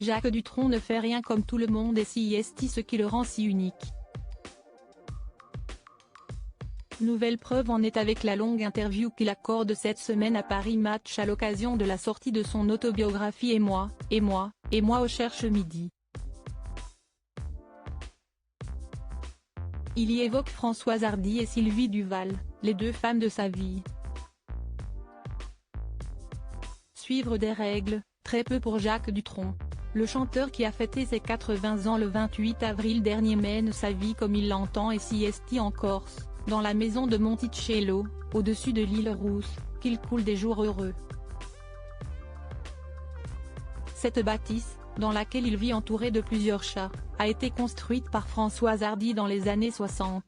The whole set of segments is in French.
Jacques Dutronc ne fait rien comme tout le monde et si est ce qui le rend si unique. Nouvelle preuve en est avec la longue interview qu'il accorde cette semaine à Paris Match à l'occasion de la sortie de son autobiographie Et moi au Cherche Midi. Il y évoque Françoise Hardy et Sylvie Duval, les deux femmes de sa vie. Suivre des règles, très peu pour Jacques Dutronc. Le chanteur qui a fêté ses 80 ans le 28 avril dernier mène sa vie comme il l'entend et sieste en Corse, dans la maison de Monticello, au-dessus de l'île Rousse, qu'il coule des jours heureux. Cette bâtisse, dans laquelle il vit entouré de plusieurs chats, a été construite par Françoise Hardy dans les années 60.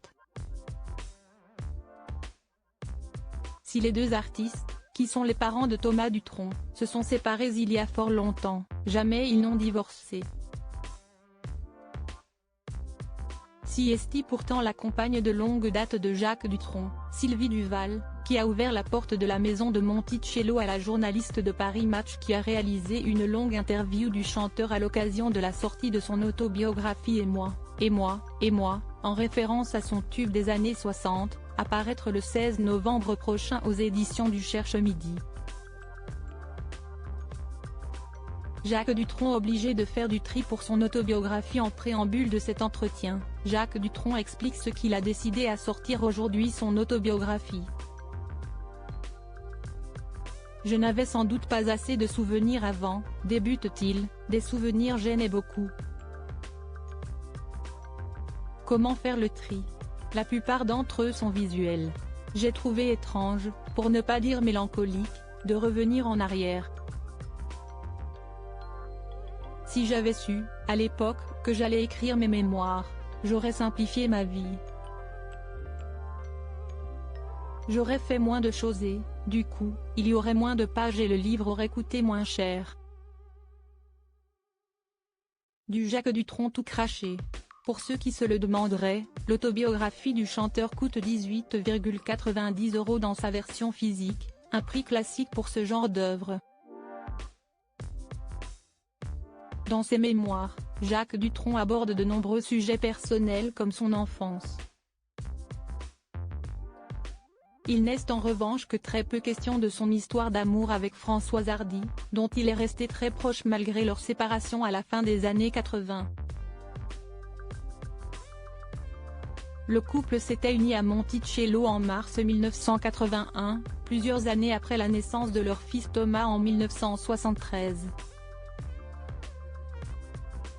Si les deux artistes, qui sont les parents de Thomas Dutronc, se sont séparés il y a fort longtemps, jamais ils n'ont divorcé. Siesti pourtant la compagne de longue date de Jacques Dutronc, Sylvie Duval, qui a ouvert la porte de la maison de Monticello à la journaliste de Paris Match qui a réalisé une longue interview du chanteur à l'occasion de la sortie de son autobiographie Et moi, en référence à son tube des années 60, à paraître le 16 novembre prochain aux éditions du Cherche Midi. Jacques Dutronc obligé de faire du tri pour son autobiographie. En préambule de cet entretien, Jacques Dutronc explique ce qu'il a décidé à sortir aujourd'hui son autobiographie. Je n'avais sans doute pas assez de souvenirs avant, débute-t-il, des souvenirs gênaient beaucoup. Comment faire le tri? La plupart d'entre eux sont visuels. J'ai trouvé étrange, pour ne pas dire mélancolique, de revenir en arrière. Si j'avais su, à l'époque, que j'allais écrire mes mémoires, j'aurais simplifié ma vie. J'aurais fait moins de choses et, du coup, il y aurait moins de pages et le livre aurait coûté moins cher. Du Jacques Dutronc tout craché. Pour ceux qui se le demanderaient, l'autobiographie du chanteur coûte 18,90 € dans sa version physique, un prix classique pour ce genre d'œuvre. Dans ses mémoires, Jacques Dutronc aborde de nombreux sujets personnels comme son enfance. Il n'est en revanche que très peu question de son histoire d'amour avec Françoise Hardy, dont il est resté très proche malgré leur séparation à la fin des années 80. Le couple s'était uni à Monticello en mars 1981, plusieurs années après la naissance de leur fils Thomas en 1973.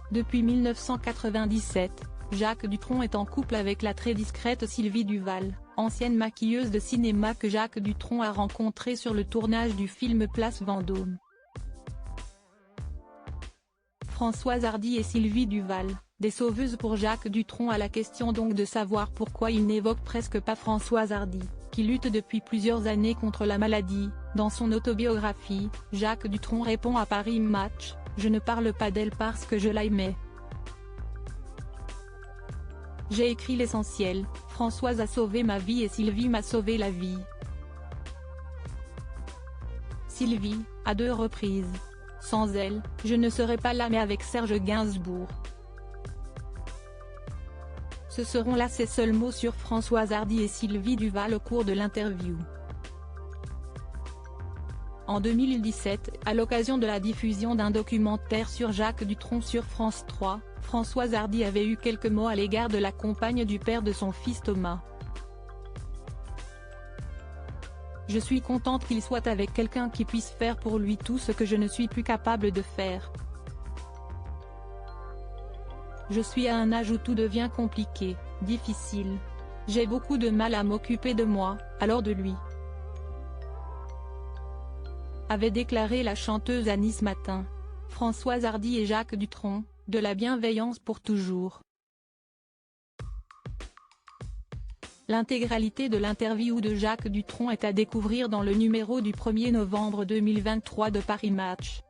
Depuis 1997, Jacques Dutronc est en couple avec la très discrète Sylvie Duval, ancienne maquilleuse de cinéma que Jacques Dutronc a rencontrée sur le tournage du film Place Vendôme. Françoise Hardy et Sylvie Duval, des sauveuses pour Jacques Dutronc. À la question donc de savoir pourquoi il n'évoque presque pas Françoise Hardy, qui lutte depuis plusieurs années contre la maladie, dans son autobiographie, Jacques Dutronc répond à Paris Match: je ne parle pas d'elle parce que je l'aimais. J'ai écrit l'essentiel, Françoise a sauvé ma vie et Sylvie m'a sauvé la vie. Sylvie, à 2 reprises. Sans elle, je ne serais pas là mais avec Serge Gainsbourg. Ce seront là ses seuls mots sur Françoise Hardy et Sylvie Duval au cours de l'interview. En 2017, à l'occasion de la diffusion d'un documentaire sur Jacques Dutronc sur France 3, Françoise Hardy avait eu quelques mots à l'égard de la compagne du père de son fils Thomas. Je suis contente qu'il soit avec quelqu'un qui puisse faire pour lui tout ce que je ne suis plus capable de faire. Je suis à un âge où tout devient compliqué, difficile. J'ai beaucoup de mal à m'occuper de moi, alors de lui. Avait déclaré la chanteuse à Nice Matin. Françoise Hardy et Jacques Dutronc, de la bienveillance pour toujours. L'intégralité de l'interview de Jacques Dutronc est à découvrir dans le numéro du 1er novembre 2023 de Paris Match.